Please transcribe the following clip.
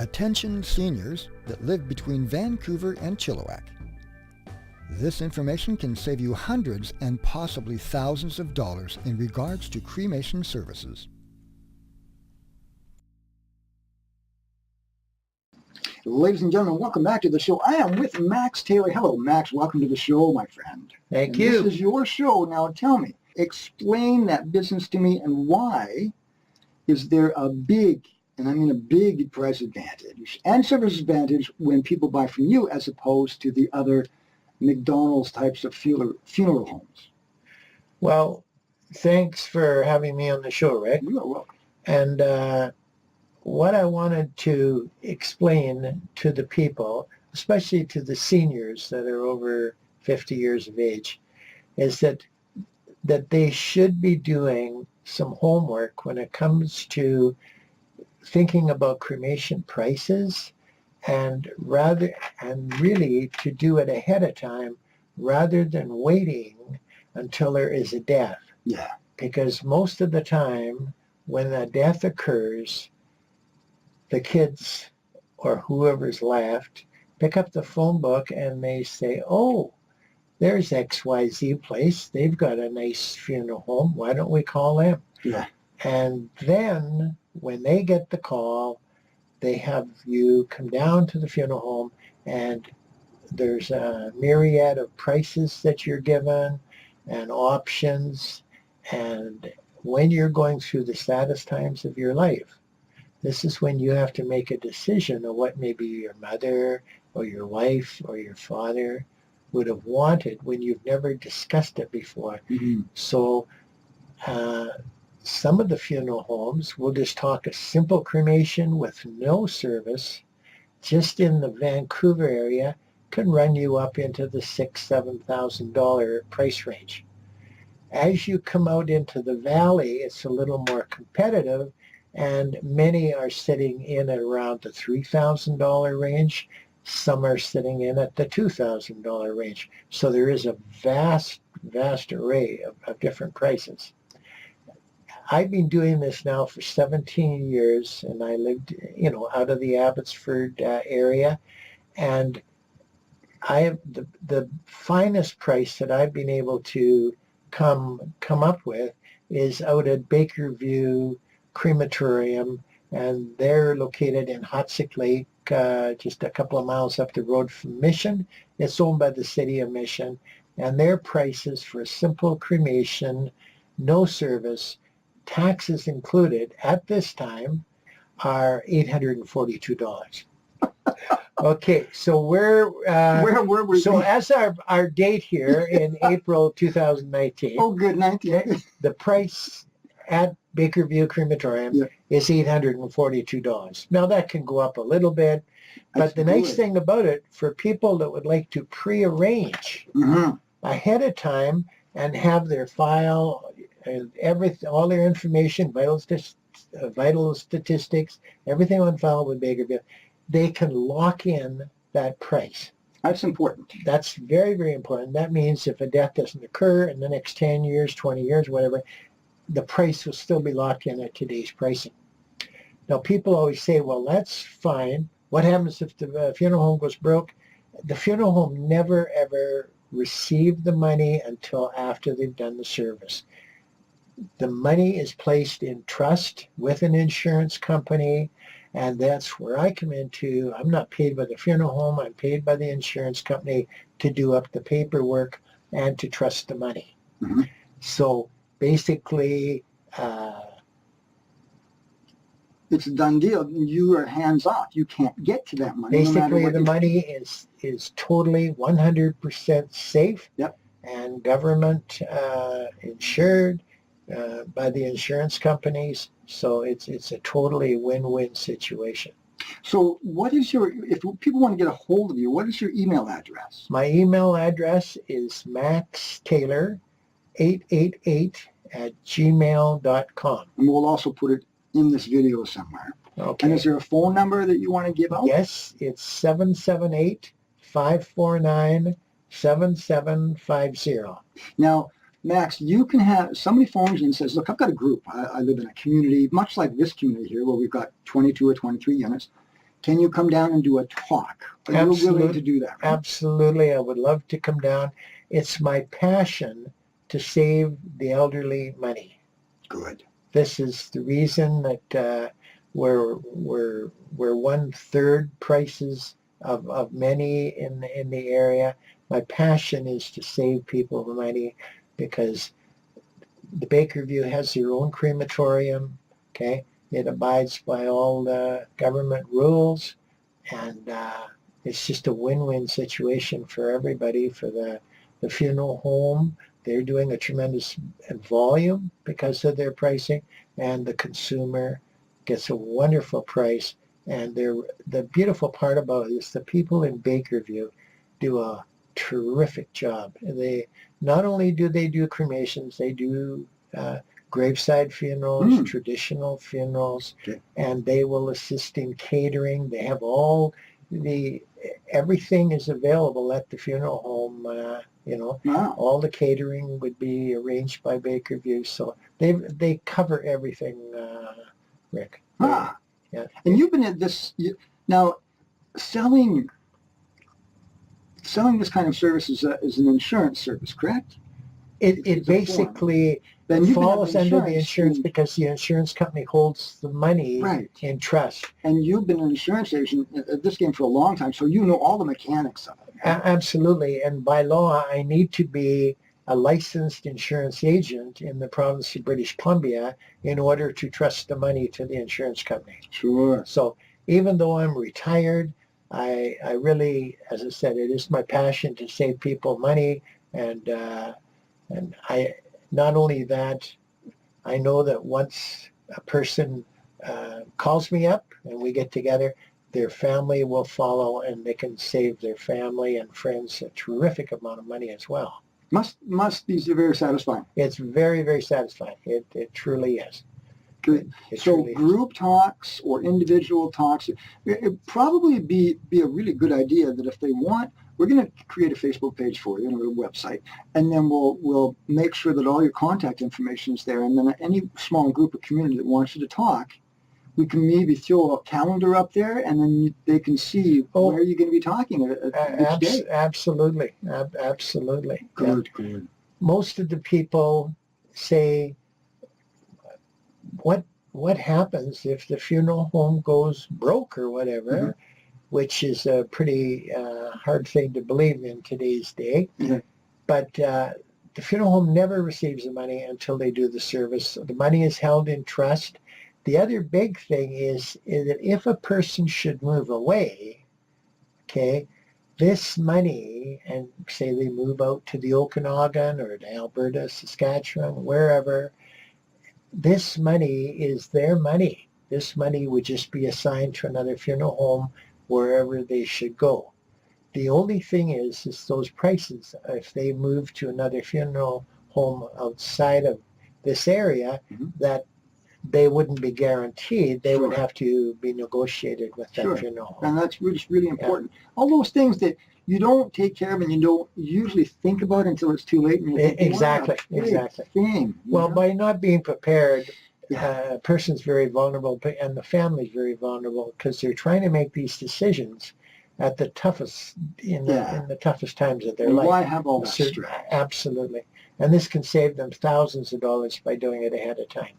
Attention seniors that live between Vancouver and Chilliwack. This information can save you hundreds and possibly thousands of dollars in regards to cremation services. Ladies and gentlemen, welcome back to the show. I am with Max Taylor. Hello, Max. Welcome to the show, my friend. Thank you. This is your show. Now tell me, explain that business to me, and why is there a big, and I mean a big, price advantage and service advantage when people buy from you as opposed to the other McDonald's types of funeral homes? Well, thanks for having me on the show, Rick. You are welcome. And what I wanted to explain to the people, especially to the seniors that are over 50 years of age, is that they should be doing some homework when it comes to thinking about cremation prices, and really to do it ahead of time rather than waiting until there is a death. Yeah. Because most of the time when a death occurs, the kids or whoever's left pick up the phone book and they say, oh, there's XYZ place. They've got a nice funeral home. Why don't we call them? Yeah. And then when they get the call, they have you come down to the funeral home, and there's a myriad of prices that you're given and options. And when you're going through the saddest times of your life, this is when you have to make a decision of what maybe your mother or your wife or your father would have wanted when you've never discussed it before. Mm-hmm. So some of the funeral homes will just talk a simple cremation with no service, just in the Vancouver area, can run you up into the $6,000-$7,000 price range. As you come out into the valley, it's a little more competitive, and many are sitting in at around the $3,000 range. Some are sitting in at the $2,000 range. So there is a vast array of different prices. I've been doing this now for 17 years, and I lived, out of the Abbotsford area, and I have the finest price that I've been able to come up with is out at Bakerview Crematorium, and they're located in Hotsick Lake, just a couple of miles up the road from Mission. It's owned by the city of Mission, and their prices for a simple cremation, no service, taxes included, at this time are $842. Okay, so where were we? So as our date here in April 2019. Oh, good, 19. The price at Bakerview Crematorium is $842. Now that can go up a little bit, but That's the nice thing about it, for people that would like to pre-arrange ahead of time and have their file, all their information, vital statistics, everything on file with Bakerview, they can lock in that price. That's important. That's very, very important. That means if a death doesn't occur in the next 10 years, 20 years, whatever, the price will still be locked in at today's pricing. Now, people always say, well, that's fine. What happens if the funeral home goes broke? The funeral home never, ever received the money until after they've done the service. The money is placed in trust with an insurance company, and that's where I come into. I'm not paid by the funeral home. I'm paid by the insurance company to do up the paperwork and to trust the money. Mm-hmm. So basically, it's a done deal. You are hands off. You can't get to that money. Basically, the money is totally 100% safe. Yep. And government insured by the insurance companies. So it's a totally win-win situation. So what is if people want to get a hold of you, what is your email address? My email address is maxtaylor888@gmail.com. And we'll also put it in this video somewhere. Okay. And is there a phone number that you want to give out? Yes, it's 778-549-7750. Now, Max, you can have somebody phones you and says, look, I've got a group. I live in a community, much like this community here, where we've got 22 or 23 units. can you come down and do a talk? Are you willing to do that? Right? Absolutely. I would love to come down. It's my passion to save the elderly money. Good. This is the reason that we're 1/3 prices of many in the area. My passion is to save people money because the Bakerview has their own crematorium. Okay, it abides by all the government rules, and it's just a win-win situation for everybody. For the funeral home, they're doing a tremendous volume because of their pricing, and the consumer gets a wonderful price. And the beautiful part about it is the people in Bakerview do a terrific job. They not only do they do cremations, they do graveside funerals, traditional funerals, Okay. and they will assist in catering. They have everything is available at the funeral home. Wow. All the catering would be arranged by Bakerview, so they cover everything, Rick. Ah. Yeah. And you've been at this now. Selling this kind of service is an insurance service, correct? It It's a form. basically Then you've been at falls under the insurance scheme. because the insurance company holds the money Right. in trust. And you've been an insurance agent at this game for a long time, so you know all the mechanics of it. Absolutely. And by law, I need to be a licensed insurance agent in the province of British Columbia in order to trust the money to the insurance company. Sure. So even though I'm retired, I really, as I said, it is my passion to save people money. And I, not only that, I know that once a person calls me up and we get together, their family will follow and they can save their family and friends a terrific amount of money as well. Must be very satisfying. It's very, very satisfying. It truly is. Good. It So truly is. group talks or individual talks, it'd probably be a really good idea that if they want, we're going to create a Facebook page for you and a website, and then we'll make sure that all your contact information is there. And then any small group or community that wants you to talk, we can maybe throw a calendar up there, and then they can see where you're going to be talking each day. Absolutely. Absolutely. Good, Yeah. good. Most of the people say, what happens if the funeral home goes broke or whatever, which is a pretty hard thing to believe in today's day. Yeah. But the funeral home never receives the money until they do the service. The money is held in trust. The other big thing is that if a person should move away, okay, this money, and say they move out to the Okanagan or to Alberta, Saskatchewan, wherever, this money is their money. This money would just be assigned to another funeral home wherever they should go. The only thing is those prices, if they move to another funeral home outside of this area, that they wouldn't be guaranteed. They would have to be negotiated with that funeral home. And that's really important. All those things that you don't take care of and you don't usually think about until it's too late. And you think, Exactly. Thing, well, by not being prepared, a person's very vulnerable, and the family's very vulnerable because they're trying to make these decisions at the toughest in the toughest times of their life. Why have all that stress? Absolutely. And this can save them thousands of dollars by doing it ahead of time.